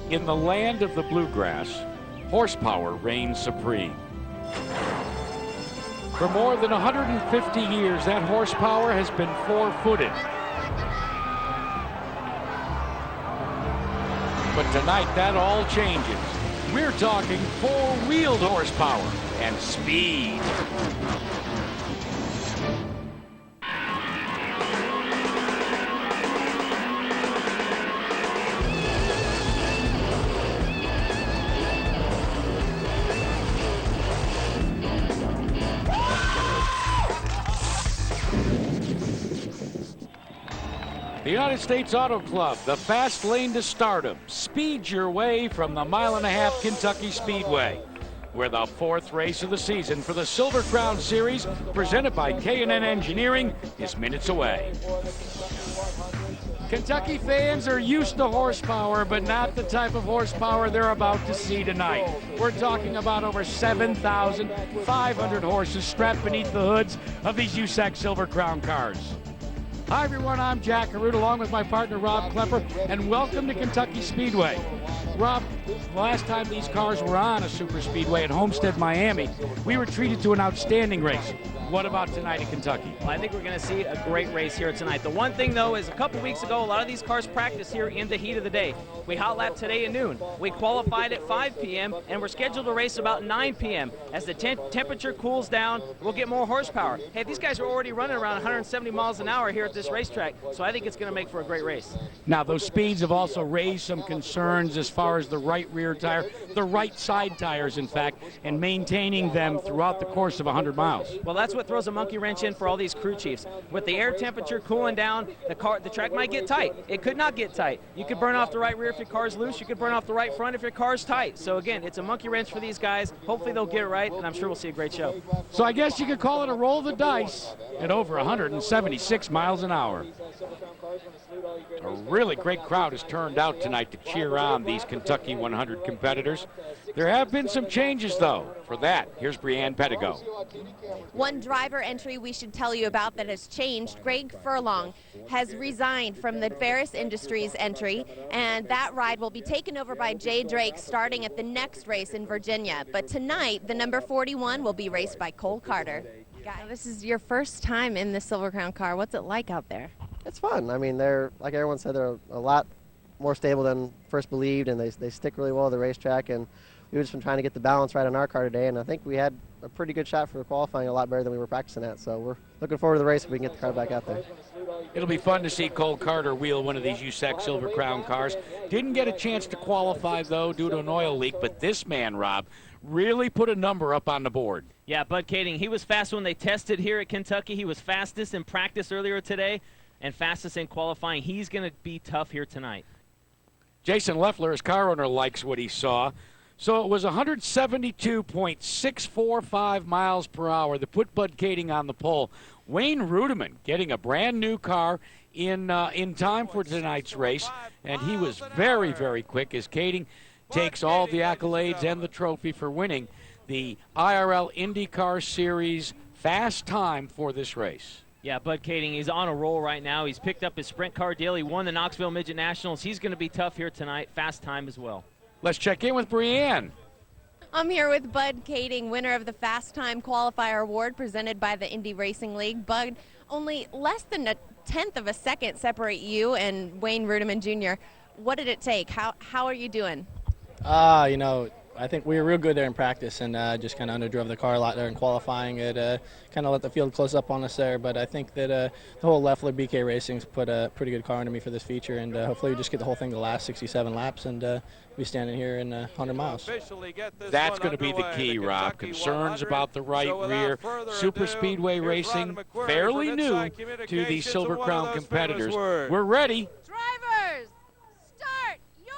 In the land of the bluegrass, horsepower reigns supreme. For more than 150 years, that horsepower has been four-footed. But tonight, that all changes. We're talking four-wheeled horsepower and speed. The United States Auto Club, the fast lane to stardom. Speed your way from the mile-and-a-half Kentucky Speedway, where the fourth race of the season for the Silver Crown Series, presented by K&N Engineering, is minutes away. Kentucky fans are used to horsepower, but not the type of horsepower they're about to see tonight. We're talking about over 7,500 horses strapped beneath the hoods of these USAC Silver Crown cars. Hi everyone, I'm Jack Arute along with my partner Rob Klepper, and welcome to Kentucky Speedway. Rob, the last time these cars were on a super speedway at Homestead, Miami, we were treated to an outstanding race. What about tonight in Kentucky? Well, I think we're going to see a great race here tonight. The one thing, though, is a couple weeks ago, a lot of these cars practiced here in the heat of the day. We hot lapped today at noon. We qualified at 5 p.m., and we're scheduled to race about 9 p.m. As the temperature cools down, we'll get more horsepower. Hey, these guys are already running around 170 miles an hour here at this racetrack, so I think it's going to make for a great race. Now, those speeds have also raised some concerns as far as the right rear tire, the right side tires, in fact, and maintaining them throughout the course of 100 miles. Well, that's what throws a monkey wrench in for all these crew chiefs. With the air temperature cooling down, the track might get tight. It could not get tight. You could burn off the right rear if your car's loose. You could burn off the right front if your car's tight. So again, it's a monkey wrench for these guys. Hopefully they'll get it right, and I'm sure we'll see a great show. So I guess you could call it a roll of the dice at over 176 miles an hour. A really great crowd has turned out tonight to cheer on these Kentucky 100 competitors. There have been some changes, though. For that, here's Brianne Pettigo. One driver entry we should tell you about that has changed. Greg Furlong has resigned from the Ferris Industries entry, and that ride will be taken over by Jay Drake starting at the next race in Virginia. But tonight, the number 41 will be raced by Cole Carter. Guys, this is your first time in the Silver Crown car. What's it like out there? It's fun. I mean, they're, like everyone said, they're a lot more stable than first believed, and they stick really well to the racetrack. And we've just been trying to get the balance right on our car today, and I think we had a pretty good shot for qualifying, a lot better than we were practicing at. So we're looking forward to the race if we can get the car back out there. It'll be fun to see Cole Carter wheel one of these USAC Silver Crown cars. Didn't get a chance to qualify, though, due to an oil leak, but this man, Rob, really put a number up on the board. Yeah, Bud Kading, he was fast when they tested here at Kentucky. He was fastest in practice earlier today and fastest in qualifying. He's going to be tough here tonight. Jason Leffler, his car owner, likes what he saw. So it was 172.645 miles per hour that put Bud Kading on the pole. Wayne Rudiman getting a brand new car in time for tonight's race, and he was very, very quick as Kading takes all the accolades and the trophy for winning the IRL IndyCar Series fast time for this race. Yeah, Bud Kading, he's on a roll right now. He's picked up his sprint car deal. He won the Knoxville Midget Nationals. He's going to be tough here tonight. Fast time as well. Let's check in with Brianne. I'm here with Bud Kading, winner of the Fast Time Qualifier Award presented by the Indy Racing League. Bud, only less than a tenth of a second separate you and Wayne Rudiman Jr. What did it take? How are you doing? You know, I think we were real good there in practice and just kind of underdrove the car a lot there in qualifying. It kind of let the field close up on us there, but I think that the whole Leffler BK Racing's put a pretty good car into me for this feature, and hopefully we just get the whole thing to last 67 laps and be standing here in 100 miles. That's going to be the key, Rob. Concerns about the right rear. Super Speedway Racing, fairly new to the Silver Crown competitors. We're ready. Drivers, start your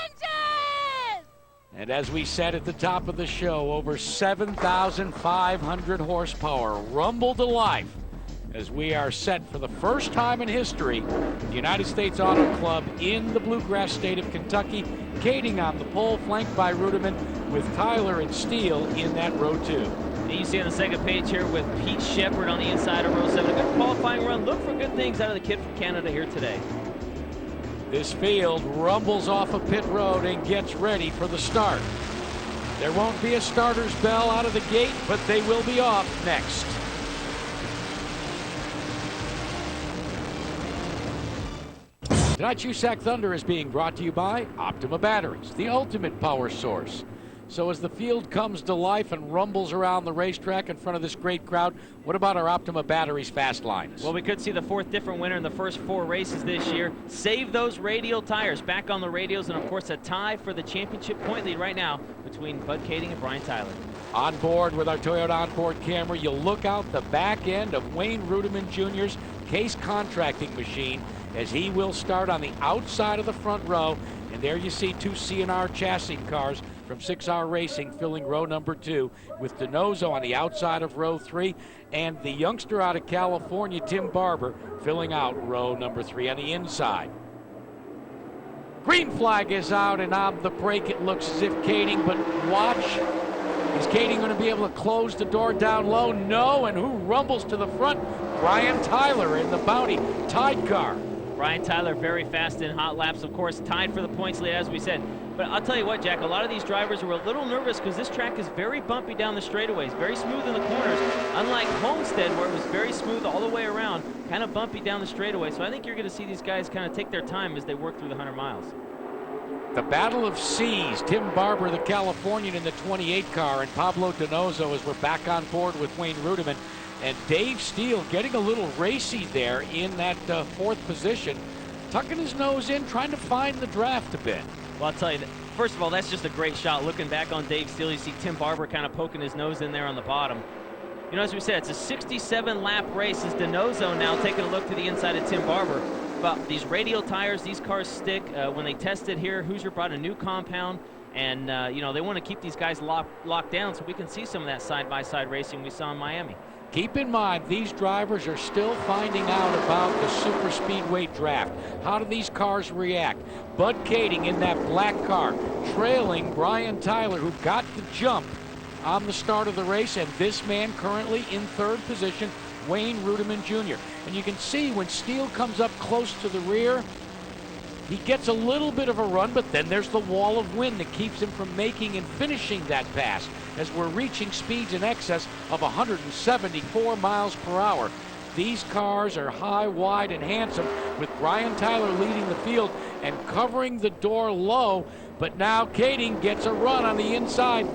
engines! And as we said at the top of the show, over 7,500 horsepower rumble to life as we are set for the first time in history, the United States Auto Club in the bluegrass state of Kentucky, Kading on the pole, flanked by Rudiman, with Tyler and Steele in that row 2. And you see on the second page here with Pete Shepard on the inside of row 7. A good qualifying run. Look for good things out of the kid from Canada here today. This field rumbles off a pit road and gets ready for the start. There won't be a starter's bell out of the gate, but they will be off next. Tonight's USAC Thunder is being brought to you by Optima Batteries, the ultimate power source. So as the field comes to life and rumbles around the racetrack in front of this great crowd, what about our Optima Batteries fast lines? Well, we could see the fourth different winner in the first 4 races this year. Save those radial tires, back on the radials, and of course a tie for the championship point lead right now between Bud Kading and Brian Tyler. On board with our Toyota onboard camera, you'll look out the back end of Wayne Rudiman Jr.'s case contracting machine as he will start on the outside of the front row. And there you see 2 CNR chassis cars from 6R Racing filling row number 2, with DeNozo on the outside of row 3, and the youngster out of California, Tim Barber, filling out row number 3 on the inside. Green flag is out, and on the brake it looks as if Kading, but watch. Is Kading going to be able to close the door down low? No, and who rumbles to the front? Brian Tyler in the Bounty Tide car. Brian Tyler very fast in hot laps, of course, tied for the points lead, as we said. But I'll tell you what, Jack, a lot of these drivers were a little nervous because this track is very bumpy down the straightaways, very smooth in the corners, unlike Homestead, where it was very smooth all the way around, kind of bumpy down the straightaway. So I think you're going to see these guys kind of take their time as they work through the 100 miles. The battle of C's. Tim Barber, the Californian, in the 28 car, and Pablo DeNozo as we're back on board with Wayne Rudiman. And Dave Steele getting a little racy there in that 4th position, tucking his nose in, trying to find the draft a bit. Well, I'll tell you, first of all, that's just a great shot. Looking back on Dave Steele, you see Tim Barber kind of poking his nose in there on the bottom. You know, as we said, it's a 67-lap race as DeNozo now taking a look to the inside of Tim Barber. But these radial tires, these cars stick. When they tested here, Hoosier brought a new compound. And, you know, they want to keep these guys locked down so we can see some of that side-by-side racing we saw in Miami. Keep in mind, these drivers are still finding out about the super speedway draft. How do these cars react? Bud Kading in that black car, trailing Brian Tyler, who got the jump on the start of the race, and this man currently in 3rd position, Wayne Rudiman Jr. And you can see when Steele comes up close to the rear, he gets a little bit of a run, but then there's the wall of wind that keeps him from making and finishing that pass as we're reaching speeds in excess of 174 miles per hour. These cars are high, wide, and handsome, with Brian Tyler leading the field and covering the door low, but now Kading gets a run on the inside.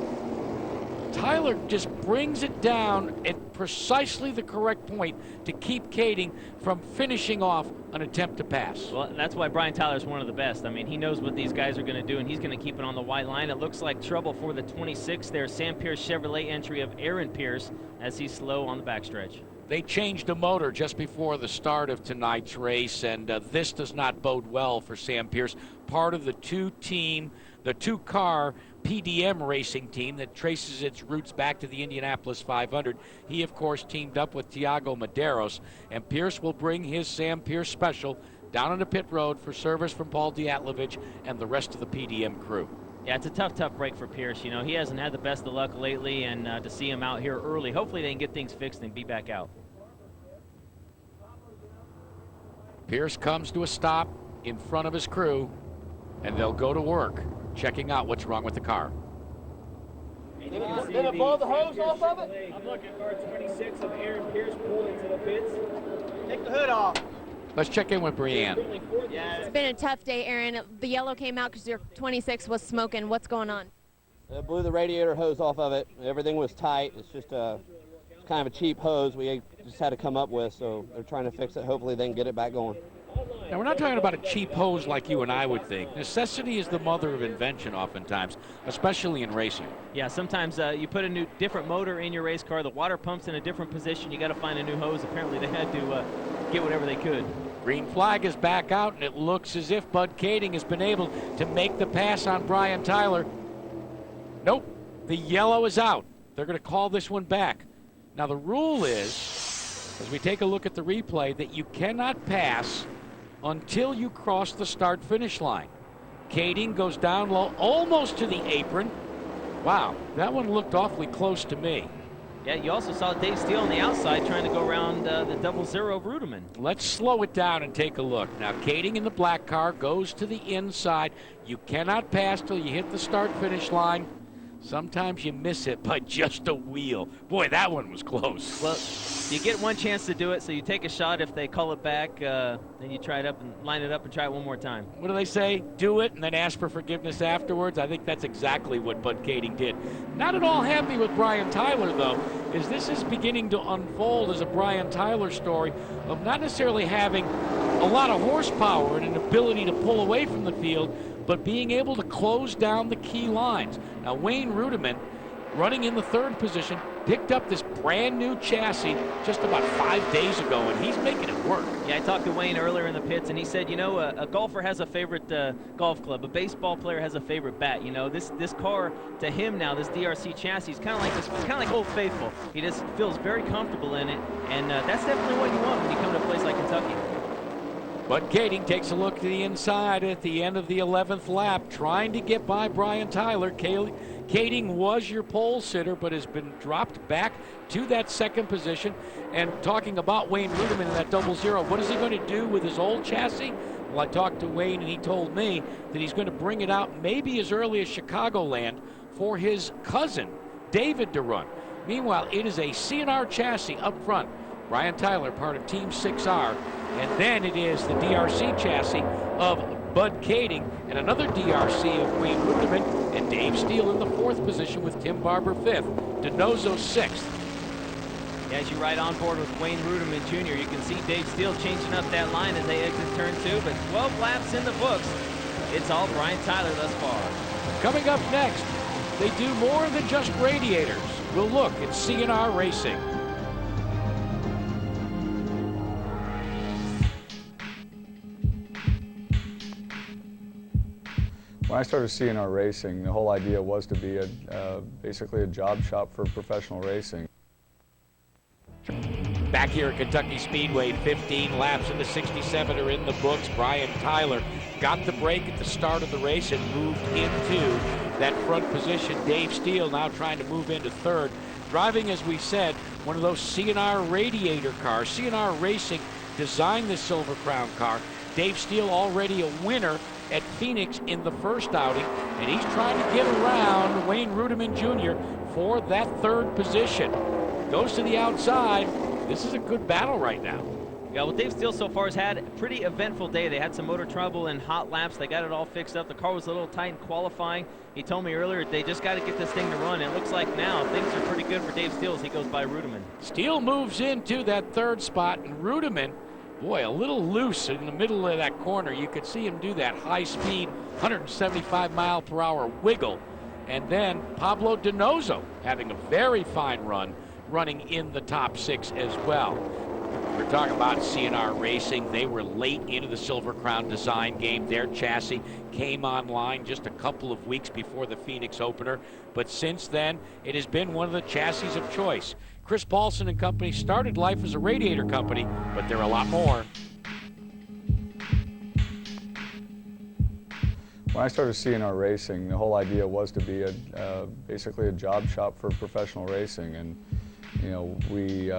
Tyler just brings it down at precisely the correct point to keep Kading from finishing off an attempt to pass. Well, that's why Brian Tyler's one of the best. I mean, he knows what these guys are going to do, and he's going to keep it on the white line. It looks like trouble for the 26 there. Sam Pierce Chevrolet entry of Aaron Pierce as he's slow on the backstretch. They changed a motor just before the start of tonight's race, and this does not bode well for Sam Pierce, part of the two-car PDM racing team that traces its roots back to the Indianapolis 500. He, of course, teamed up with Tiago Medeiros, and Pierce will bring his Sam Pierce special down into pit road for service from Paul Diatlovich and the rest of the PDM crew. Yeah, it's a tough break for Pierce. You know, he hasn't had the best of luck lately, and to see him out here early, hopefully they can get things fixed and be back out. Pierce comes to a stop in front of his crew, and they'll go to work checking out what's wrong with the car. Did it blow the hose off of it? I'm looking for 26 of Aaron Pierce pulled into the pits. Take the hood off. Let's check in with Brianne. It's been a tough day, Aaron. The yellow came out because your 26 was smoking. What's going on? It blew the radiator hose off of it. Everything was tight. It's just it's kind of a cheap hose we just had to come up with, so they're trying to fix it. Hopefully they can get it back going. Now, we're not talking about a cheap hose like you and I would think. Necessity is the mother of invention oftentimes, especially in racing. Yeah, sometimes you put a different motor in your race car, the water pump's in a different position, you got to find a new hose. Apparently they had to get whatever they could. Green flag is back out, and it looks as if Bud Kading has been able to make the pass on Brian Tyler. Nope, the yellow is out. They're going to call this one back. Now, the rule is, as we take a look at the replay, that you cannot pass until you cross the start-finish line. Kading goes down low, almost to the apron. Wow, that one looked awfully close to me. Yeah, you also saw Dave Steele on the outside trying to go around the 00 of Ruderman. Let's slow it down and take a look. Now, Kading in the black car goes to the inside. You cannot pass till you hit the start-finish line. Sometimes you miss it by just a wheel. Boy, that one was close. Well, you get one chance to do it, so you take a shot. If they call it back, then you try it up and line it up and try it one more time. What do they say? Do it and then ask for forgiveness afterwards. I think that's exactly what Bud Kading did. Not at all happy with Brian Tyler, though, as this is beginning to unfold as a Brian Tyler story of not necessarily having a lot of horsepower and an ability to pull away from the field, but being able to close down the key lines. Now, Wayne Ruderman, running in the third position, picked up this brand new chassis just about 5 days ago, and he's making it work. Yeah, I talked to Wayne earlier in the pits, and he said, you know, a golfer has a favorite golf club. A baseball player has a favorite bat. You know, this car to him now, this DRC chassis, is kind of like this. It's kind of like Old Faithful. He just feels very comfortable in it, and that's definitely what you want when you come to a place like Kentucky. But Kading takes a look to the inside at the end of the 11th lap, trying to get by Brian Tyler. Kading was your pole sitter, but has been dropped back to that second position. And talking about Wayne Ruderman in that 00, what is he going to do with his old chassis? Well, I talked to Wayne, and he told me that he's going to bring it out maybe as early as Chicagoland for his cousin, David, to run. Meanwhile, it is a C&R chassis up front. Brian Tyler, part of Team 6R. And then it is the DRC chassis of Bud Kading and another DRC of Wayne Ruderman, and Dave Steele in the fourth position with Tim Barber fifth, Donoso sixth. As you ride on board with Wayne Ruderman Jr., you can see Dave Steele changing up that line as they exit turn 2, but 12 laps in the books. It's all Brian Tyler thus far. Coming up next, they do more than just radiators. We'll look at C&R Racing. When I started C&R Racing, the whole idea was to be basically a job shop for professional racing. Back here at Kentucky Speedway, 15 laps into 67 are in the books. Brian Tyler got the break at the start of the race and moved into that front position. Dave Steele now trying to move into third. Driving, as we said, one of those C&R radiator cars. C&R Racing designed this Silver Crown car. Dave Steele already a winner at Phoenix in the first outing, and he's trying to get around Wayne Ruderman Jr. for that third position. Goes to the outside. This is a good battle right now. Yeah, well, Dave Steele so far has had a pretty eventful day. They had some motor trouble in hot laps. They got it all fixed up. The car was a little tight in qualifying. He told me earlier they just got to get this thing to run. It looks like now things are pretty good for Dave Steele as he goes by Ruderman. Steele moves into that third spot, and Ruderman, boy, a little loose in the middle of that corner. You could see him do that high-speed, 175-mile-per-hour wiggle. And then Pablo Donoso having a very fine run, running in the top 6 as well. We're talking about C&R Racing. They were late into the Silver Crown design game. Their chassis came online just a couple of weeks before the Phoenix opener. But since then, it has been one of the chassis of choice. Chris Paulson and company started life as a radiator company, but they're a lot more. When I started C&R Racing, the whole idea was to be basically a job shop for professional racing, and you know, we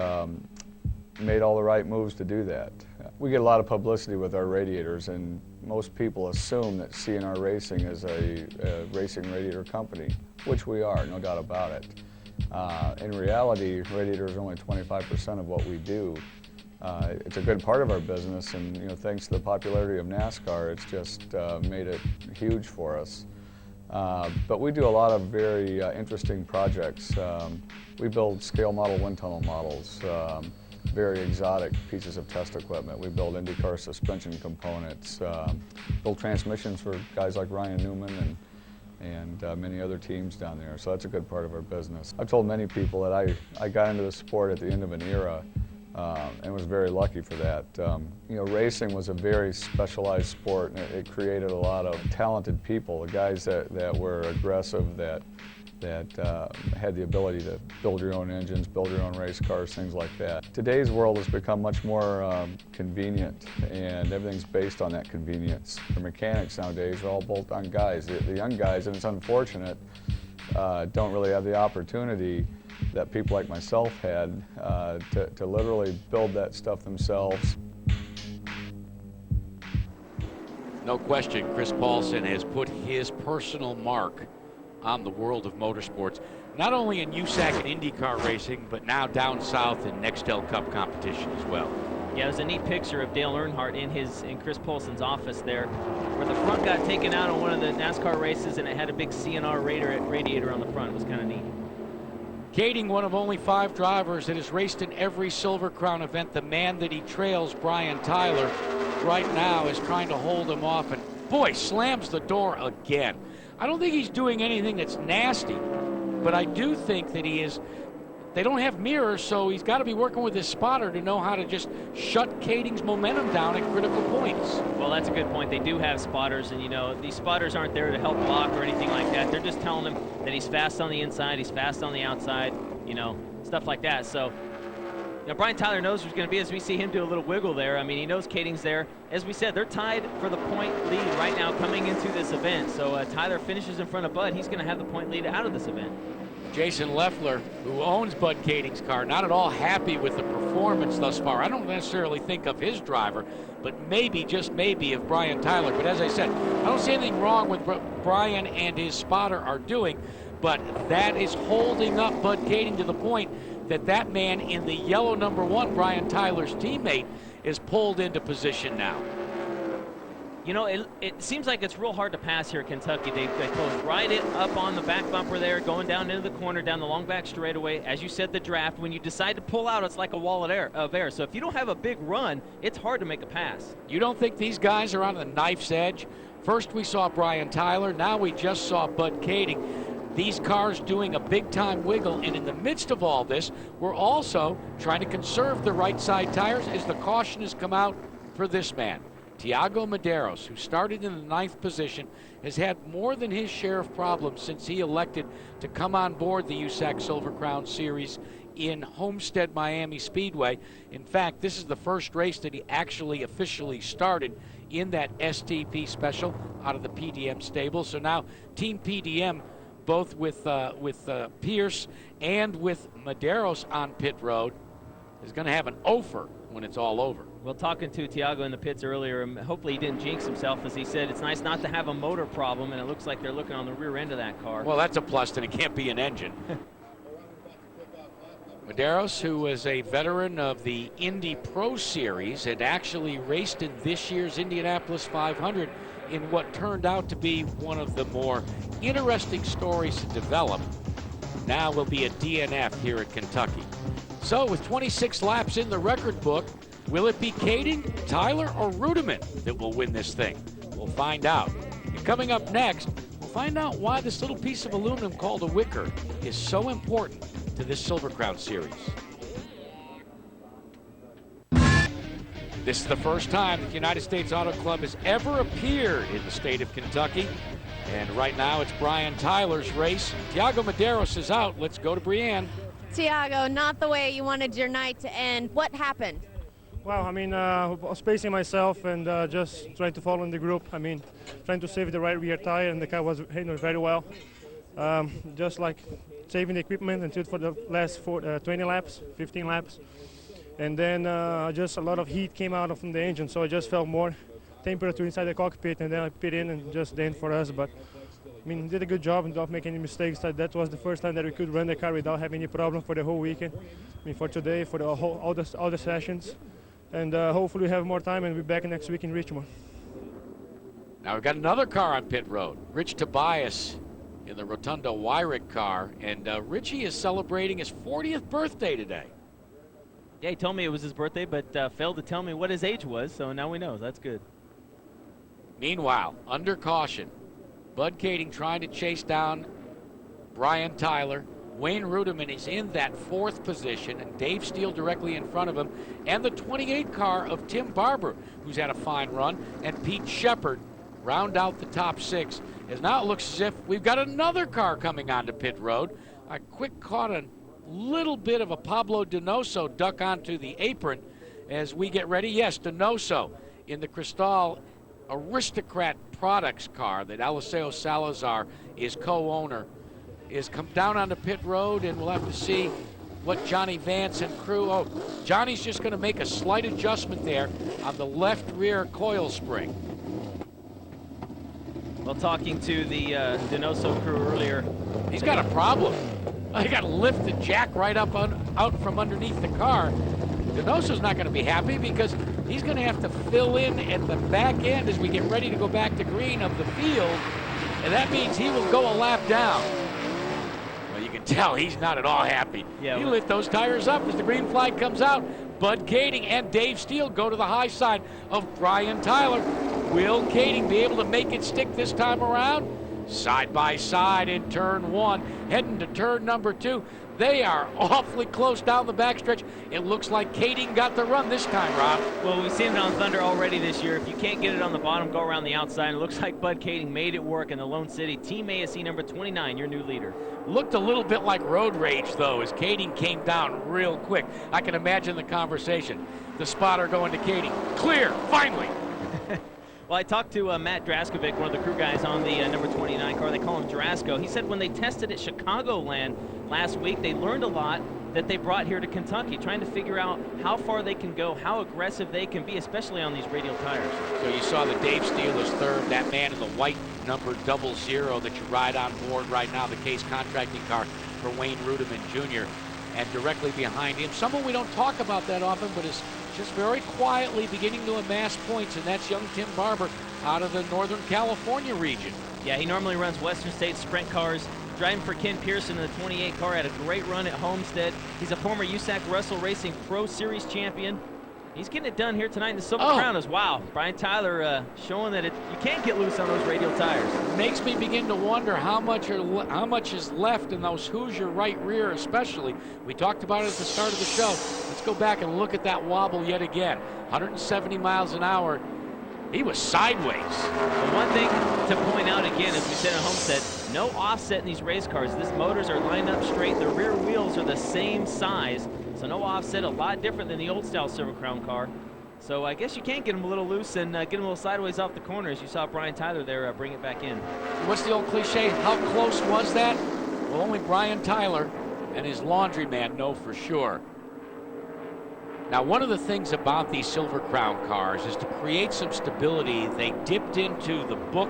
made all the right moves to do that. We get a lot of publicity with our radiators, and most people assume that C&R Racing is a racing radiator company, which we are, no doubt about it. In reality, radiator is only 25% of what we do. It's a good part of our business, and you know, thanks to the popularity of NASCAR, it's just made it huge for us. But we do a lot of very interesting projects. We build scale model wind tunnel models, very exotic pieces of test equipment. We build IndyCar suspension components, build transmissions for guys like Ryan Newman and many other teams down there. So that's a good part of our business. I've told many people that I got into the sport at the end of an era and was very lucky for that. You know, racing was a very specialized sport, and it created a lot of talented people, the guys that were aggressive, that had the ability to build your own engines, build your own race cars, things like that. Today's world has become much more convenient, and everything's based on that convenience. The mechanics nowadays are all bolt-on guys. The young guys, and it's unfortunate, don't really have the opportunity that people like myself had to literally build that stuff themselves. No question, Chris Paulson has put his personal mark on the world of motorsports, not only in USAC and IndyCar racing, but now down south in Nextel Cup competition as well. Yeah, there's a neat picture of Dale Earnhardt in Chris Paulson's office there, where the front got taken out on one of the NASCAR races, and it had a big CNR radiator on the front. It was kind of neat. Kading, one of only 5 drivers that has raced in every Silver Crown event. The man that he trails, Brian Tyler, right now is trying to hold him off, and boy, slams the door again. I don't think he's doing anything that's nasty, but I do think that he is. They don't have mirrors, so he's got to be working with his spotter to know how to just shut Kading's momentum down at critical points. Well, that's a good point. They do have spotters, and you know, these spotters aren't there to help block or anything like that. They're just telling him that he's fast on the inside, he's fast on the outside, you know, stuff like that. So, you know, Brian Tyler knows who's going to be as we see him do a little wiggle there. I mean, he knows Kading's there. As we said, they're tied for the point lead right now coming into this event. So Tyler finishes in front of Bud. He's going to have the point lead out of this event. Jason Leffler, who owns Bud Kading's car, not at all happy with the performance thus far. I don't necessarily think of his driver, but maybe, just maybe, of Brian Tyler. But as I said, I don't see anything wrong with what Brian and his spotter are doing, but that is holding up Bud Kading to the point that that man in the yellow number 1, Brian Tyler's teammate, is pulled into position now. You know, it seems like it's real hard to pass here at Kentucky. They close right up on the back bumper there, going down into the corner, down the long back straightaway. As you said, the draft, when you decide to pull out, it's like a wall of air. So if you don't have a big run, it's hard to make a pass. You don't think these guys are on the knife's edge? First we saw Brian Tyler, now we just saw Bud Kading. These cars doing a big-time wiggle, and in the midst of all this, we're also trying to conserve the right side tires as the caution has come out for this man. Tiago Medeiros, who started in the 9th position, has had more than his share of problems since he elected to come on board the USAC Silver Crown Series in Homestead, Miami Speedway. In fact, this is the first race that he actually officially started in that STP special out of the PDM stable. So now Team PDM, both with Pierce and with Medeiros on pit road, is going to have an offer when it's all over. Well, talking to Tiago in the pits earlier, hopefully he didn't jinx himself, as he said it's nice not to have a motor problem, and it looks like they're looking on the rear end of that car. Well, that's a plus, then it can't be an engine. Medeiros, who was a veteran of the Indy Pro Series, had actually raced in this year's Indianapolis 500 in what turned out to be one of the more interesting stories to develop. Now will be a DNF here at Kentucky. So with 26 laps in the record book, will it be Kading, Tyler, or Rudiman that will win this thing? We'll find out. And coming up next, we'll find out why this little piece of aluminum called a wicker is so important to this Silver Crown Series. This is the first time that the United States Auto Club has ever appeared in the state of Kentucky. And right now it's Brian Tyler's race. Tiago Medeiros is out. Let's go to Brianne. Tiago, not the way you wanted your night to end. What happened? Well, I mean, I was pacing myself and just trying to follow in the group. I mean, trying to save the right rear tire, and the car was handling very well. Just like saving the equipment until for the last 20 laps, 15 laps. And then just a lot of heat came out from the engine, so I just felt more temperature inside the cockpit, and then I pit in and just then for us. But I mean, did a good job and don't make any mistakes. That was the first time that we could run the car without having any problem for the whole weekend. I mean, for today, for the all the sessions. And hopefully we have more time and we'll be back next week in Richmond. Now we've got another car on pit road. Rich Tobias in the Rotundo Wyrick car. And Richie is celebrating his 40th birthday today. Yeah, he told me it was his birthday, but failed to tell me what his age was, so now we know. That's good. Meanwhile, under caution, Bud Kading trying to chase down Brian Tyler. Wayne Rudiman is in that 4th position, and Dave Steele directly in front of him, and the 28 car of Tim Barber, who's had a fine run, and Pete Shepard round out the top 6. As now it looks as if we've got another car coming onto pit road. I quick caught a little bit of a Pablo Donoso duck onto the apron as we get ready. Yes, Donoso in the Cristal Aristocrat Products car that Eliseo Salazar is co-owner. is come down onto pit road, and we'll have to see what Johnny Vance and crew. Oh, Johnny's just going to make a slight adjustment there on the left rear coil spring. Well, talking to the Donoso crew earlier, he's got a problem. He got to lift the jack right up out from underneath the car. Donoso's not going to be happy because he's going to have to fill in at the back end as we get ready to go back to green of the field, and that means he will go a lap down. Well, you can tell he's not at all happy. Yeah, he lift those tires up as the green flag comes out. Bud Kading and Dave Steele go to the high side of Brian Tyler. Will Kading be able to make it stick this time around? Side by side in turn one, heading to turn number two. They are awfully close down the backstretch. It looks like Kading got the run this time, Rob. Well, we've seen it on Thunder already this year. If you can't get it on the bottom, go around the outside. It looks like Bud Kading made it work in the Lone City. Team ASC number 29, your new leader. Looked a little bit like road rage, though, as Kading came down real quick. I can imagine the conversation. The spotter going to Kading. Clear, finally. Well, I talked to Matt Draskovic, one of the crew guys on the number 29 car. They call him Drasko. He said when they tested at Chicagoland last week, they learned a lot that they brought here to Kentucky, trying to figure out how far they can go, how aggressive they can be, especially on these radial tires. So you saw the Dave Steele is third. That man in the white number 00 that you ride on board right now, the Case contracting car for Wayne Rudeman Jr. And directly behind him, someone we don't talk about that often, but is just very quietly beginning to amass points, and that's young Tim Barber out of the Northern California region. Yeah, he normally runs Western States sprint cars. Driving for Ken Pearson in the 28 car, had a great run at Homestead. He's a former USAC Russell Racing Pro Series champion. He's getting it done here tonight in the Silver Crown as wow. Brian Tyler showing that you can't get loose on those radial tires. Makes me begin to wonder how much is left in those Hoosier right rear especially. We talked about it at the start of the show. Let's go back and look at that wobble yet again. 170 miles an hour. He was sideways. The one thing to point out again, as we said at Homestead, no offset in these race cars. These motors are lined up straight. The rear wheels are the same size. So no offset, a lot different than the old style Silver Crown car. So I guess you can get them a little loose and get them a little sideways off the corner, as you saw Brian Tyler there bring it back in. What's the old cliche? How close was that? Well, only Brian Tyler and his laundryman know for sure. Now, one of the things about these Silver Crown cars is to create some stability, they dipped into the book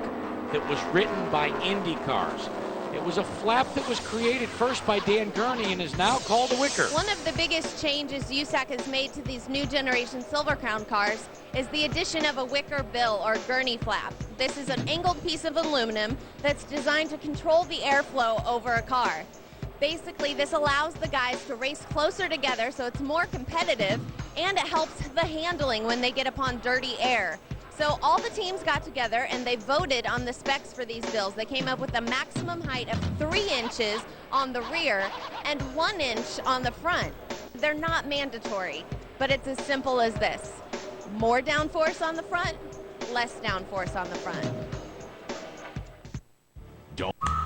that was written by Indy cars. It was a flap that was created first by Dan Gurney and is now called a wicker. One of the biggest changes USAC has made to these new generation Silver Crown cars is the addition of a wicker bill or Gurney flap. This is an angled piece of aluminum that's designed to control the airflow over a car. Basically, this allows the guys to race closer together so it's more competitive, and it helps the handling when they get upon dirty air. So all the teams got together and they voted on the specs for these bills. They came up with a maximum height of 3 inches on the rear and 1 inch on the front. They're not mandatory, but it's as simple as this. More downforce on the front, less downforce on the front.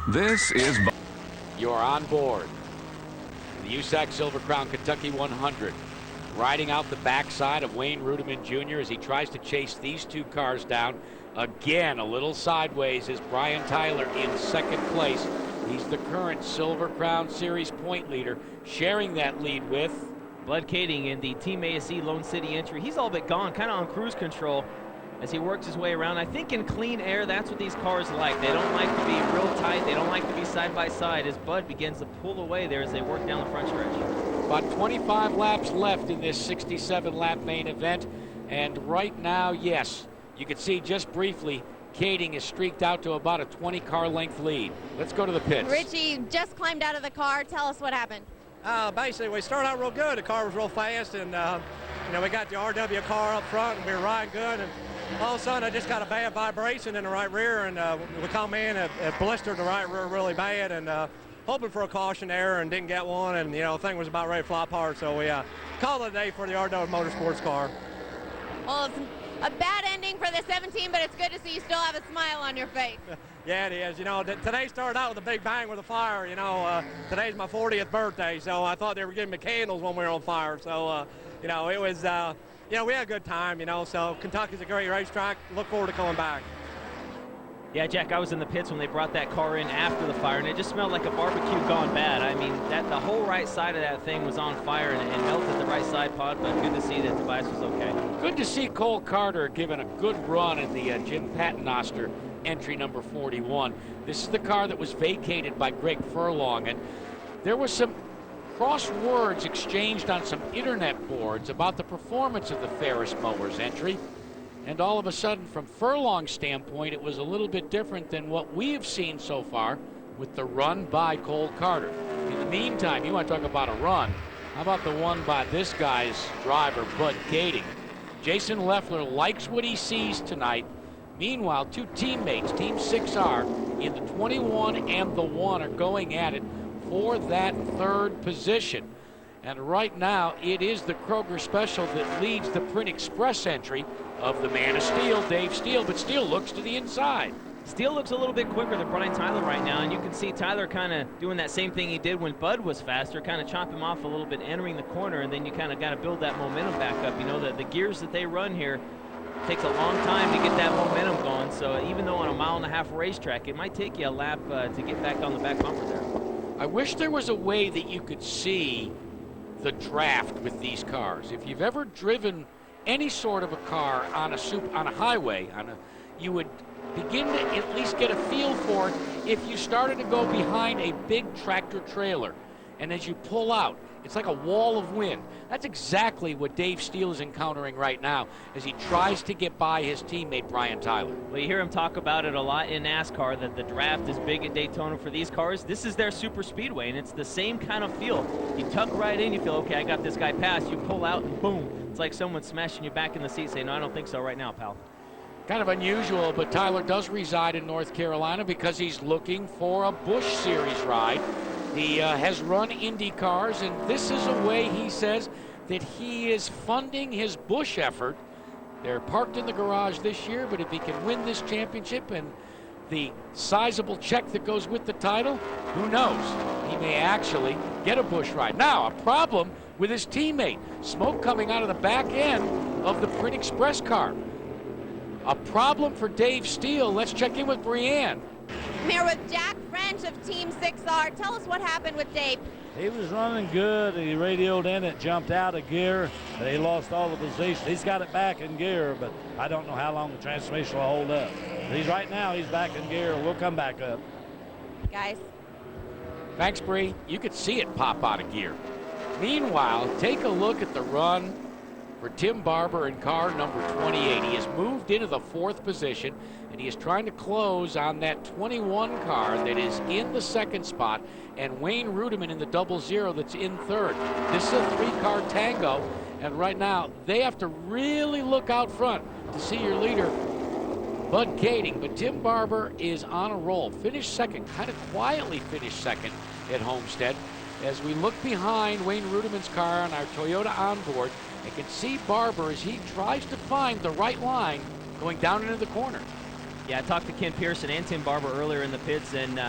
This is... You're on board. The USAC Silver Crown Kentucky 100. Riding out the backside of Wayne Rudeman Jr. as he tries to chase these two cars down. Again, a little sideways is Brian Tyler in second place. He's the current Silver Crown Series point leader, sharing that lead with Bud Kading in the Team ASC Lone City entry. He's all but gone, kind of on cruise control as he works his way around. I think in clean air, that's what these cars like. They don't like to be real tight. They don't like to be side by side as Bud begins to pull away there as they work down the front stretch. About 25 laps left in this 67-lap main event. And right now, yes, you can see just briefly, Kading is streaked out to about a 20-car length lead. Let's go to the pits. Richie just climbed out of the car. Tell us what happened. Basically, we started out real good. The car was real fast, and we got the RW car up front, and we were riding good. And all of a sudden, I just got a bad vibration in the right rear, and we come in, it blistered the right rear really bad, and hoping for a caution there and didn't get one, and the thing was about ready to fly apart. So we called it a day for the RW Motorsports car. Well, it's a bad ending for the 17, but it's good to see you still have a smile on your face. Yeah, it is. Today started out with a big bang with a fire. Today's my 40th birthday, so I thought they were giving me candles when we were on fire. So, it was, we had a good time, so Kentucky's a great racetrack. Look forward to coming back. Yeah, Jack, I was in the pits when they brought that car in after the fire, and it just smelled like a barbecue gone bad. I mean, the whole right side of that thing was on fire and melted the right side pod, but good to see that Tobias was okay. Good to see Cole Carter giving a good run in the Jim Paternoster entry number 41. This is the car that was vacated by Greg Furlong, and there was some cross words exchanged on some internet boards about the performance of the Ferris Mowers entry. And all of a sudden, from Furlong's standpoint, it was a little bit different than what we have seen so far with the run by Cole Carter. In the meantime, you want to talk about a run. How about the one by this guy's driver, Bud Kading? Jason Leffler likes what he sees tonight. Meanwhile, two teammates, Team 6R, in the 21 and the 1 are going at it for that third position. And right now, it is the Kroger Special that leads the Print Express entry of the man of Steel, Dave Steele, but Steele looks to the inside. Steele looks a little bit quicker than Brian Tyler right now, and you can see Tyler kind of doing that same thing he did when Bud was faster, kind of chop him off a little bit, entering the corner, and then you kind of got to build that momentum back up. You know, the gears that they run here takes a long time to get that momentum going, so even though on a 1.5 mile racetrack, it might take you a lap to get back on the back bumper there. I wish there was a way that you could see the draft with these cars. If you've ever driven any sort of a car on a highway, you would begin to at least get a feel for it if you started to go behind a big tractor trailer, and as you pull out, it's like a wall of wind. That's exactly what Dave Steele is encountering right now as he tries to get by his teammate Brian Tyler. Well, you hear him talk about it a lot in NASCAR, that the draft is big at Daytona for these cars. This is their super speedway, and it's the same kind of feel. You tuck right in, you feel, okay, I got this guy passed. You pull out, and boom. It's like someone smashing you back in the seat saying, no, I don't think so right now, pal. Kind of unusual, but Tyler does reside in North Carolina because he's looking for a Busch Series ride. He has run Indy cars, and this is a way, he says, that he is funding his Busch effort. They're parked in the garage this year, but if he can win this championship and the sizable check that goes with the title, who knows? He may actually get a Busch ride. Now, a problem with his teammate. Smoke coming out of the back end of the Print Express car. A problem for Dave Steele. Let's check in with Brianne. I'm here with Jack French of Team 6R. Tell us what happened with Dave. He was running good. He radioed in it, jumped out of gear, but he lost all the position. He's got it back in gear, but I don't know how long the transmission will hold up. Right now, he's back in gear. We'll come back up. Guys. Thanks, Bree. You could see it pop out of gear. Meanwhile, take a look at the run for Tim Barber in car number 28. He has moved into the 4th position, and he is trying to close on that 21 car that is in the 2nd spot, and Wayne Rudiman in the 00 that's in 3rd. This is a 3-car tango, and right now they have to really look out front to see your leader, Bud Kading. But Tim Barber is on a roll. Finished 2nd, kind of quietly finished 2nd at Homestead. As we look behind Wayne Rudiman's car on our Toyota onboard, I can see Barber as he tries to find the right line going down into the corner. Yeah, I talked to Ken Pearson and Tim Barber earlier in the pits, and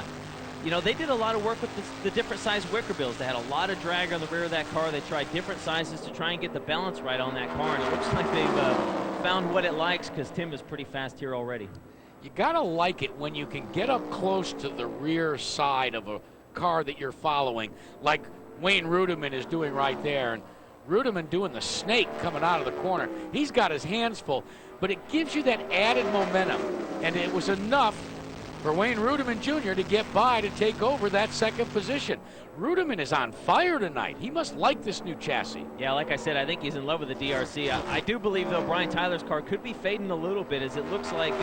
you know, they did a lot of work with the different size wicker bills. They had a lot of drag on the rear of that car. They tried different sizes to try and get the balance right on that car, and it looks like they've found what it likes, because Tim is pretty fast here already. You gotta like it when you can get up close to the rear side of a car that you're following, like Wayne Rudiman is doing right there. And Rudiman doing the snake coming out of the corner. He's got his hands full, but it gives you that added momentum, and it was enough for Wayne Rudiman Jr. to get by to take over that 2nd position. Rudiman is on fire tonight. He must like this new chassis. Yeah, like I said, I think he's in love with the DRC. I do believe, though, Brian Tyler's car could be fading a little bit, as it looks like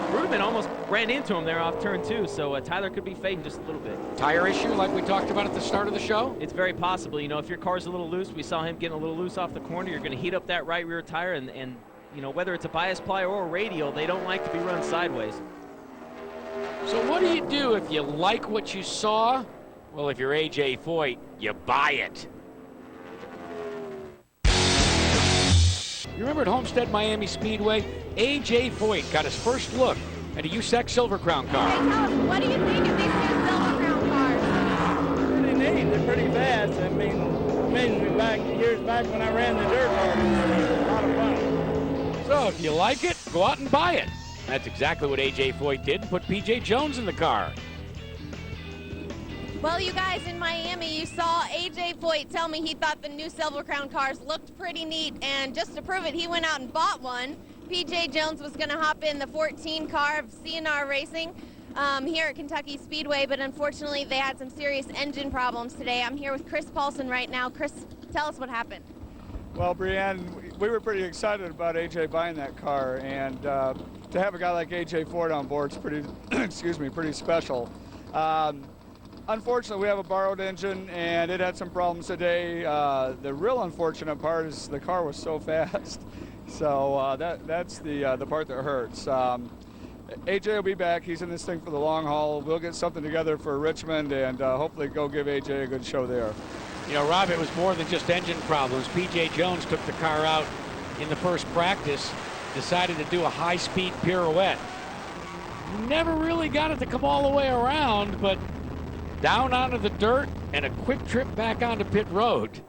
Rudiman almost ran into him there off turn 2, so Tyler could be fading just a little bit. Tire issue like we talked about at the start of the show? It's very possible. You know, if your car's a little loose, we saw him getting a little loose off the corner, you're going to heat up that right rear tire, and you know, whether it's a bias ply or a radial, they don't like to be run sideways. So what do you do if you like what you saw? Well, if you're A.J. Foyt, you buy it. You remember at Homestead Miami Speedway, A.J. Foyt got his first look at a USAC Silver Crown car. Hey, tell us, what do you think of these new Silver Crown cars? Pretty neat. They're pretty fast. I mean, years back when I ran the dirt car, it was a lot of fun. So if you like it, go out and buy it. That's exactly what A.J. Foyt did, put P.J. Jones in the car. Well, you guys in Miami, you saw A.J. Foyt tell me he thought the new Silver Crown cars looked pretty neat, and just to prove it, he went out and bought one. P.J. Jones was going to hop in the 14 car of CNR Racing here at Kentucky Speedway, but unfortunately they had some serious engine problems today. I'm here with Chris Paulson right now. Chris, tell us what happened. Well, Brianne, we were pretty excited about AJ buying that car, and to have a guy like AJ Ford on board is pretty, pretty special. Unfortunately, we have a borrowed engine, and it had some problems today. The real unfortunate part is the car was so fast, so that's the part that hurts. AJ will be back. He's in this thing for the long haul. We'll get something together for Richmond, and hopefully go give AJ a good show there. You know, Rob, it was more than just engine problems. P.J. Jones took the car out in the first practice, decided to do a high-speed pirouette. Never really got it to come all the way around, but down onto the dirt and a quick trip back onto pit road.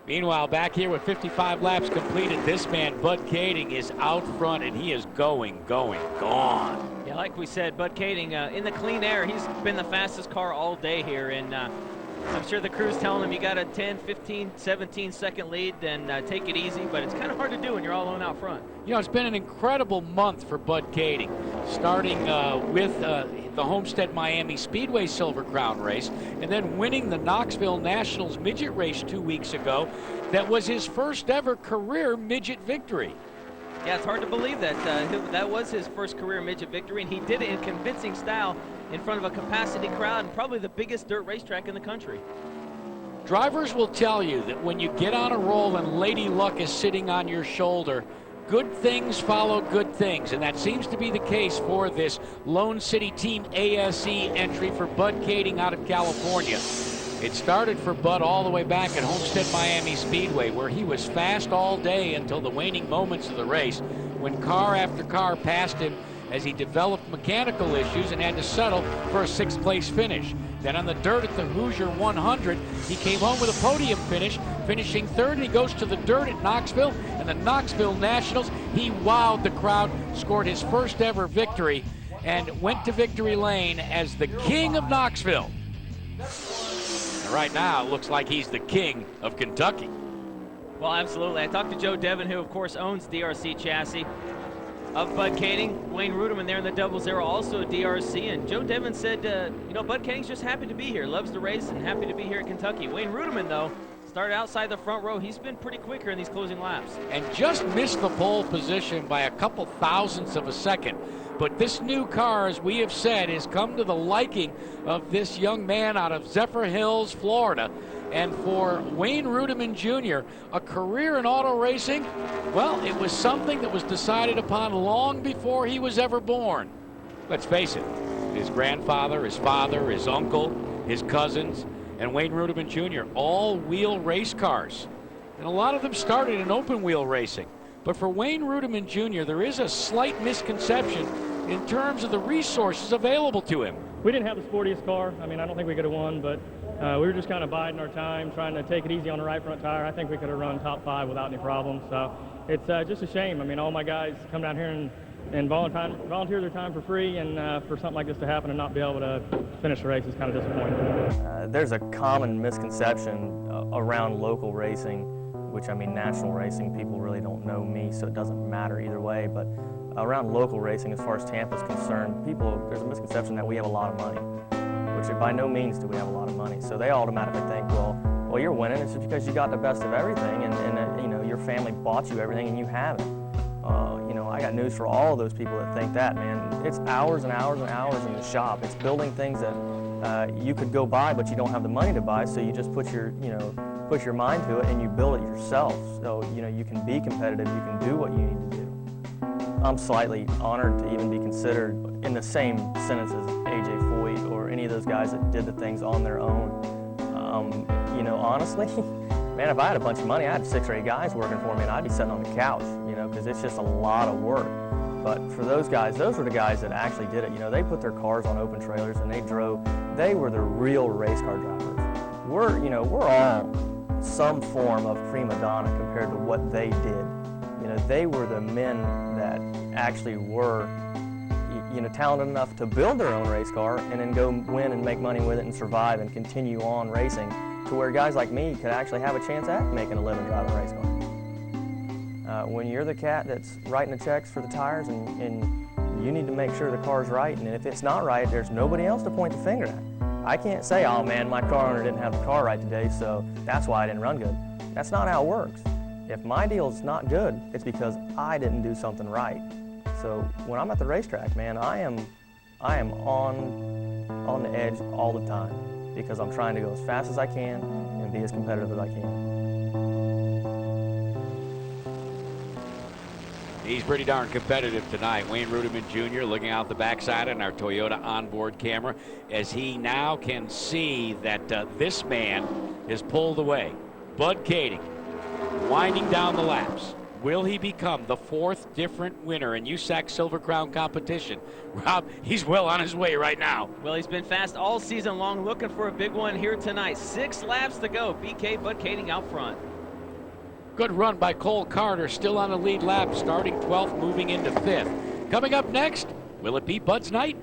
Meanwhile, back here with 55 laps completed, this man, Bud Kading, is out front, and he is gone. Yeah, like we said, Bud Kading in the clean air, he's been the fastest car all day here, and I'm sure the crew's telling him you got a 10, 15, 17-second lead, and take it easy, but it's kind of hard to do when you're all alone out front. You know, it's been an incredible month for Bud Kading, starting with the Homestead Miami Speedway Silver Crown race, and then winning the Knoxville Nationals midget race 2 weeks ago. That was his first ever career midget victory. Yeah, it's hard to believe that that was his first career midget victory, and he did it in convincing style in front of a capacity crowd and probably the biggest dirt racetrack in the country. Drivers will tell you that when you get on a roll and Lady Luck is sitting on your shoulder, good things follow good things, and that seems to be the case for this Lone City Team ASE entry for Bud Kading out of California. It started for Bud all the way back at Homestead Miami Speedway, where he was fast all day until the waning moments of the race, when car after car passed him as he developed mechanical issues and had to settle for a 6th place finish. Then on the dirt at the Hoosier 100, he came home with a podium finish, finishing 3rd, and he goes to the dirt at Knoxville and the Knoxville Nationals. He wowed the crowd, scored his first ever victory, and went to victory lane as the king of Knoxville. And right now, it looks like he's the king of Kentucky. Well, absolutely. I talked to Joe Devin, who of course owns DRC Chassis, of Bud Kading. Wayne Ruderman there in the 00, also a DRC, and Joe Devin said, you know, Bud Kading's just happy to be here, loves to race, and happy to be here at Kentucky. Wayne Ruderman, though, started outside the front row. He's been pretty quick here in these closing laps. And just missed the pole position by a couple thousandths of a second. But this new car, as we have said, has come to the liking of this young man out of Zephyr Hills, Florida. And for Wayne Ruderman Jr., a career in auto racing, well, it was something that was decided upon long before he was ever born. Let's face it, his grandfather, his father, his uncle, his cousins, and Wayne Ruderman Jr., all-wheel race cars. And a lot of them started in open-wheel racing. But for Wayne Ruderman Jr., there is a slight misconception in terms of the resources available to him. We didn't have the sportiest car. I mean, I don't think we could have won, but we were just kind of biding our time, trying to take it easy on the right front tire. I think we could have run top 5 without any problems. So it's just a shame. I mean, all my guys come down here and volunteer their time for free, and for something like this to happen and not be able to finish the race is kind of disappointing. There's a common misconception around local racing, which, I mean, national racing, people really don't know me, so it doesn't matter either way. But around local racing, as far as Tampa's concerned, there's a misconception that we have a lot of money, which by no means do we have a lot of money. So they automatically think, well, you're winning. It's just because you got the best of everything, and you know, your family bought you everything, and you haven't. You know, I got news for all of those people that think that, man. It's hours and hours and hours in the shop. It's building things that you could go buy, but you don't have the money to buy. So you just put your mind to it, and you build it yourself. So you know, you can be competitive. You can do what you need to do. I'm slightly honored to even be considered in the same sentence as A.J. Foyt or any of those guys that did the things on their own. You know, honestly, man, if I had a bunch of money, I had 6 or 8 guys working for me, and I'd be sitting on the couch, you know, because it's just a lot of work. But for those guys, those were the guys that actually did it. You know, they put their cars on open trailers and they drove. They were the real race car drivers. We're all some form of prima donna compared to what they did. You know, they were the men that actually were talented enough to build their own race car and then go win and make money with it and survive and continue on racing, to where guys like me could actually have a chance at making a living driving a race car. When you're the cat that's writing the checks for the tires and you need to make sure the car's right, and if it's not right, there's nobody else to point the finger at. I can't say, oh man, my car owner didn't have the car right today, so that's why I didn't run good. That's not how it works. If my deal's not good, it's because I didn't do something right. So when I'm at the racetrack, man, I am on the edge all the time because I'm trying to go as fast as I can and be as competitive as I can. He's pretty darn competitive tonight. Wayne Ruderman Jr. looking out the backside on our Toyota onboard camera as he now can see that this man is pulled away. Bud Kading winding down the laps. Will he become the fourth different winner in USAC Silver Crown competition? Rob, he's well on his way right now. Well, he's been fast all season long, looking for a big one here tonight. 6 laps to go. BK Bud Kading out front. Good run by Cole Carter, still on the lead lap, starting 12th, moving into 5th. Coming up next, will it be Bud's night?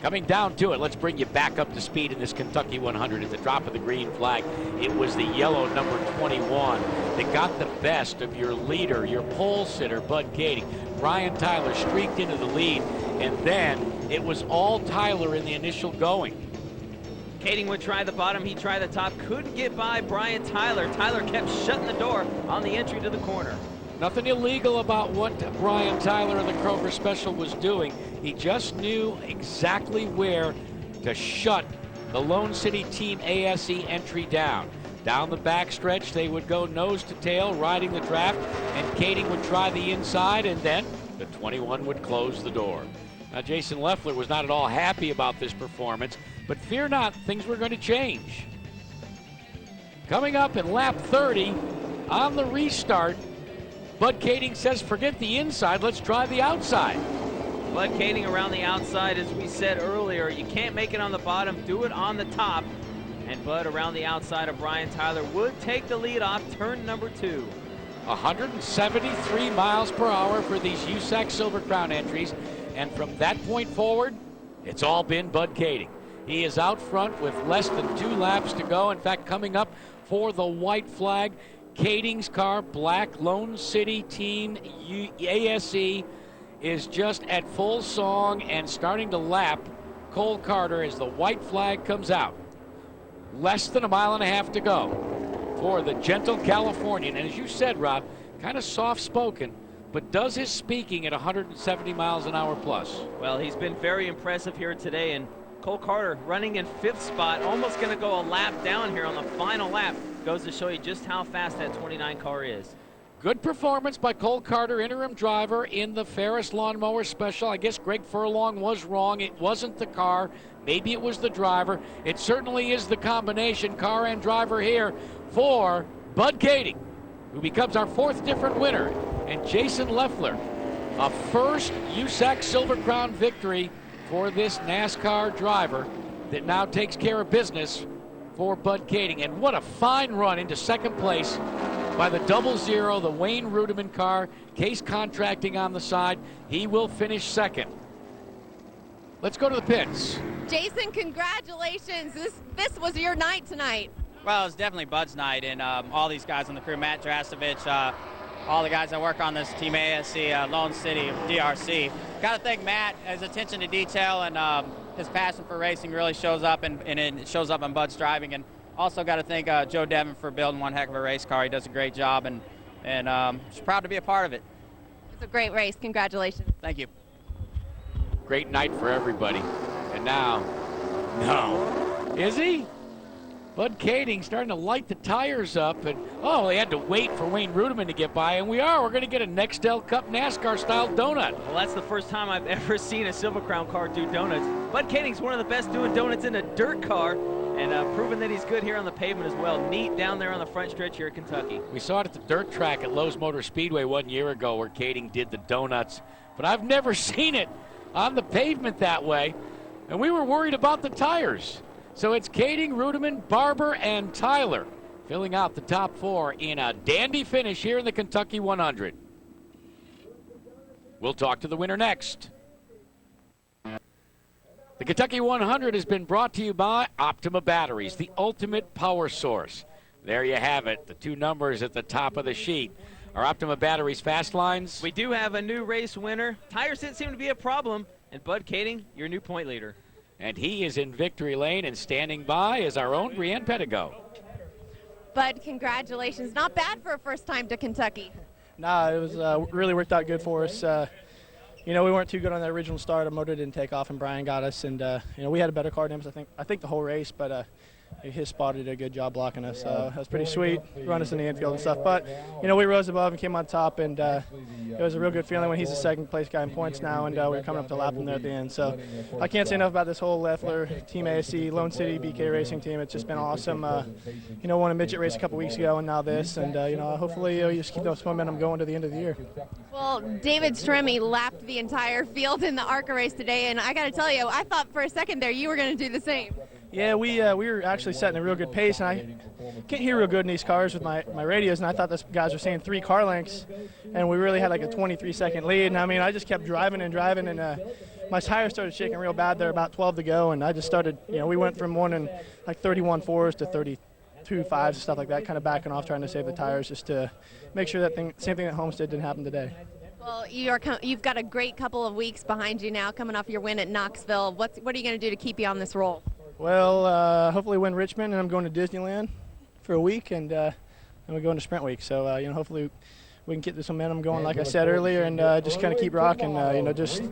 Coming down to it, let's bring you back up to speed in this Kentucky 100 at the drop of the green flag. It was the yellow number 21 that got the best of your leader, your pole sitter, Bud Kading. Brian Tyler streaked into the lead, and then it was all Tyler in the initial going. Kading would try the bottom, he tried the top, couldn't get by Brian Tyler. Tyler kept shutting the door on the entry to the corner. Nothing illegal about what Brian Tyler of the Kroger Special was doing. He just knew exactly where to shut the Lone City Team ASE entry down. Down the backstretch, they would go nose to tail, riding the draft, and Kading would try the inside, and then the 21 would close the door. Now, Jason Leffler was not at all happy about this performance, but fear not, things were going to change. Coming up in lap 30, on the restart, Bud Kading says, forget the inside, let's try the outside. Bud Kading around the outside, as we said earlier. You can't make it on the bottom, do it on the top. And Bud around the outside of Brian Tyler would take the lead off turn number 2. 173 miles per hour for these USAC Silver Crown entries. And from that point forward, it's all been Bud Kading. He is out front with less than 2 laps to go. In fact, coming up for the white flag, Kading's car, black Lone City Team ASE, is just at full song and starting to lap Cole Carter as the white flag comes out. Less than a mile and a half to go for the gentle Californian. And as you said, Rob, kind of soft-spoken, but does his speaking at 170 miles an hour plus. Well, he's been very impressive here today, and Cole Carter running in 5th spot, almost going to go a lap down here on the final lap. Goes to show you just how fast that 29 car is. Good performance by Cole Carter, interim driver in the Ferris Lawnmower Special. I guess Greg Furlong was wrong. It wasn't the car. Maybe it was the driver. It certainly is the combination, car and driver here for Bud Kading, who becomes our 4th different winner. And Jason Leffler, a first USAC Silver Crown victory for this NASCAR driver that now takes care of business for Bud Kading. And what a fine run into 2nd place by the 00, the Wayne Ruderman car. Case Contracting on the side. He will finish 2nd. Let's go to the pits. Jason, congratulations. This was your night tonight. Well, it was definitely Bud's night, and all these guys on the crew, Matt Drastovich, all the guys that work on this Team ASC, Lone City, DRC. Got to thank Matt. His attention to detail and his passion for racing really shows up, and it shows up on Bud's driving. And also got to thank Joe Devon for building one heck of a race car. He does a great job, and just proud to be a part of it. It's a great race. Congratulations. Thank you. Great night for everybody. And now, no. Is he? Bud Kading starting to light the tires up, and they had to wait for Wayne Ruderman to get by, and we're going to get a Nextel Cup NASCAR-style donut. Well, that's the first time I've ever seen a Silver Crown car do donuts. Bud Kading's one of the best doing donuts in a dirt car, and proving that he's good here on the pavement as well. Neat down there on the front stretch here at Kentucky. We saw it at the dirt track at Lowe's Motor Speedway 1 year ago where Kading did the donuts, but I've never seen it on the pavement that way, and we were worried about the tires. So it's Kading, Ruderman, Barber, and Tyler filling out the top 4 in a dandy finish here in the Kentucky 100. We'll talk to the winner next. The Kentucky 100 has been brought to you by Optima Batteries, the ultimate power source. There you have it, the two numbers at the top of the sheet. Our Optima Batteries fast lines. We do have a new race winner. Tires didn't seem to be a problem. And Bud Kading, your new point leader. And he is in victory lane, and standing by is our own Brienne Pedigo. Bud, congratulations. Not bad for a first time to Kentucky. Nah, it was really worked out good for us. You know, we weren't too good on the original start. Our motor didn't take off, and Brian got us. And you know, we had a better car than him, I think the whole race. But his spot did a good job blocking us. That was pretty sweet. Run us in the infield and stuff. But you know, we rose above and came on top, and it was a real good feeling when he's the second place guy in points now, and we're coming up to lap him there at the end. So I can't say enough about this whole Leffler, Team ASC, Lone City, BK Racing team. It's just been awesome. You know, won a midget race a couple weeks ago, and now this, and you know, hopefully you just keep those momentum going to the end of the year. Well, David Stremme lapped the entire field in the ARCA race today, and I got to tell you, I thought for a second there you were going to do the same. Yeah, we were actually setting a real good pace, and I can't hear real good in these cars with my radios, and I thought those guys were saying 3 car lengths, and we really had like a 23-second lead. And I mean, I just kept driving, and my tires started shaking real bad there about 12 to go, and I just started, you know, we went from running like 31 4s to 32 5s and stuff like that, kind of backing off, trying to save the tires just to make sure that same thing that Homestead didn't happen today. Well, you've got a great couple of weeks behind you now, coming off your win at Knoxville. What are you going to do to keep you on this roll? Well, hopefully win Richmond, and I'm going to Disneyland for a week, and we're going to Sprint Week. So, you know, hopefully we can get this momentum going, like I said earlier, and just kind of keep rocking. You know, just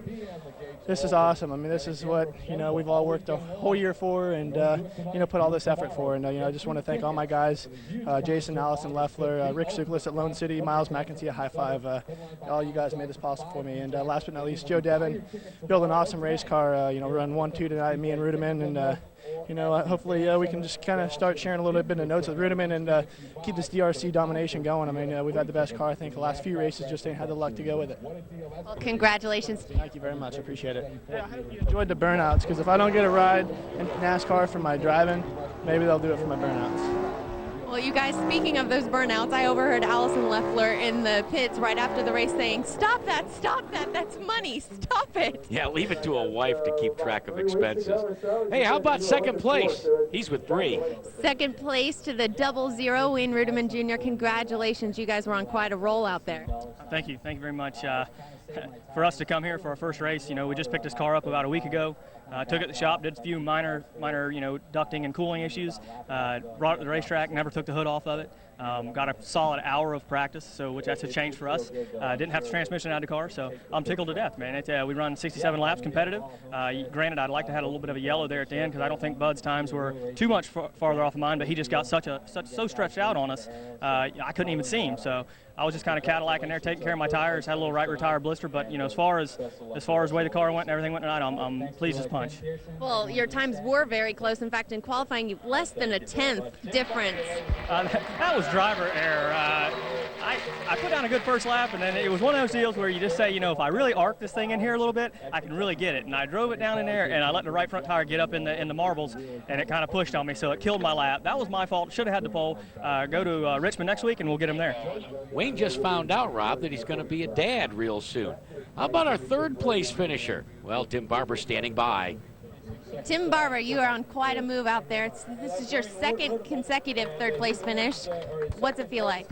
this is awesome. I mean, this is what, you know, we've all worked a whole year for, and you know, put all this effort for. And you know, I just want to thank all my guys, Jason, Allison, Leffler, Rick Suklis at Lone City, Miles McEntee, a high five. All you guys made this possible for me. And last but not least, Joe Devin built an awesome race car. You know, run 1-2 tonight, me and Rudiman, and you know, hopefully we can just kind of start sharing a little bit of notes with Rudiman and keep this DRC domination going. I mean, we've had the best car, I think, the last few races, just ain't had the luck to go with it. Well, congratulations. Thank you very much. I appreciate it. Yeah, I hope you enjoyed the burnouts, because if I don't get a ride in NASCAR for my driving, maybe they'll do it for my burnouts. Well, you guys, speaking of those burnouts, I overheard Allison Leffler in the pits right after the race saying, stop that, that's money, stop it. Yeah, leave it to a wife to keep track of expenses. Hey, how about second place? He's with 3. Second place to the 00, Wayne Rudiman Jr. Congratulations, you guys were on quite a roll out there. Thank you very much. For us to come here for our first race, you know, we just picked this car up about a week ago. Took it to the shop, did a few minor, you know, ducting and cooling issues. Brought it to the racetrack, never took the hood off of it. Got a solid hour of practice, which that's a change for us. Didn't have the transmission out of the car, so I'm tickled to death, man. We run 67 laps competitive. Granted, I'd like to have a little bit of a yellow there at the end, because I don't think Bud's times were too much farther off of mine, but he just got so stretched out on us, I couldn't even see him. So I was just kind of Cadillacing there, taking care of my tires. Had a little right rear tire blister, but you know, as far as the way the car went and everything went tonight, I'm pleased as punch. Well, your times were very close. In fact, in qualifying, you've less than a 10th difference. That was driver error. I put down a good first lap, and then it was one of those deals where you just say, you know, if I really arc this thing in here a little bit, I can really get it. And I drove it down in there, and I let the right front tire get up in the marbles, and it kind of pushed on me, so it killed my lap. That was my fault. Should have had the pole. Go to Richmond next week, and we'll get him there. Wayne just found out, Rob, that he's going to be a dad real soon. How about our third place finisher? Well, Tim Barber standing by. Tim Barber, you are on quite a move out there. This is your second consecutive third place finish. What's it feel like?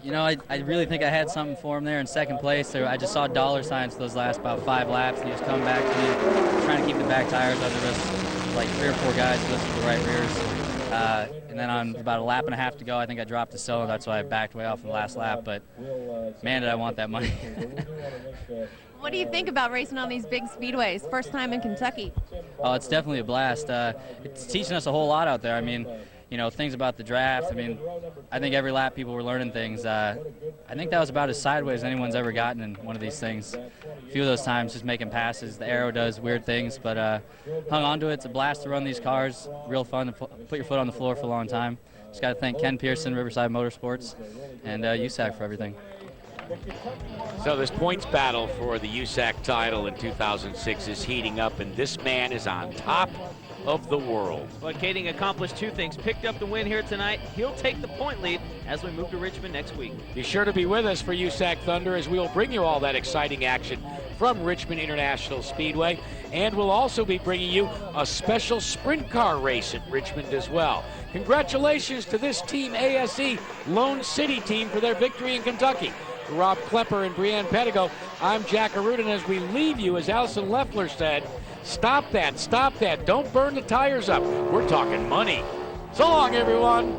You know, I really think I had something for him there in second place. I just saw dollar signs for those last about 5 laps, and he was coming back to me, trying to keep the back tires under us, like 3 or 4 guys listed the right rears. And then on about a lap and a half to go, I think I dropped the cylinder. That's why I backed way off in the last lap. But man, did I want that money. What do you think about racing on these big speedways? First time in Kentucky. Oh, it's definitely a blast. It's teaching us a whole lot out there. I mean, you know, things about the draft. I mean, I think every lap people were learning things. I think that was about as sideways as anyone's ever gotten in one of these things. A few of those times just making passes. The aero does weird things, but hung on to it. It's a blast to run these cars. Real fun to put your foot on the floor for a long time. Just got to thank Ken Pearson, Riverside Motorsports, and USAC for everything. So this points battle for the USAC title in 2006 is heating up, and this man is on top of the world. But Kading accomplished two things. Picked up the win here tonight. He'll take the point lead as we move to Richmond next week. Be sure to be with us for USAC Thunder as we'll bring you all that exciting action from Richmond International Speedway. And we'll also be bringing you a special sprint car race at Richmond as well. Congratulations to this Team ASE Lone City team for their victory in Kentucky. For Rob Klepper and Brianne Pedigo, I'm Jack Aruden. As we leave you, as Allison Leffler said, stop that, don't burn the tires up. We're talking money. So long, everyone.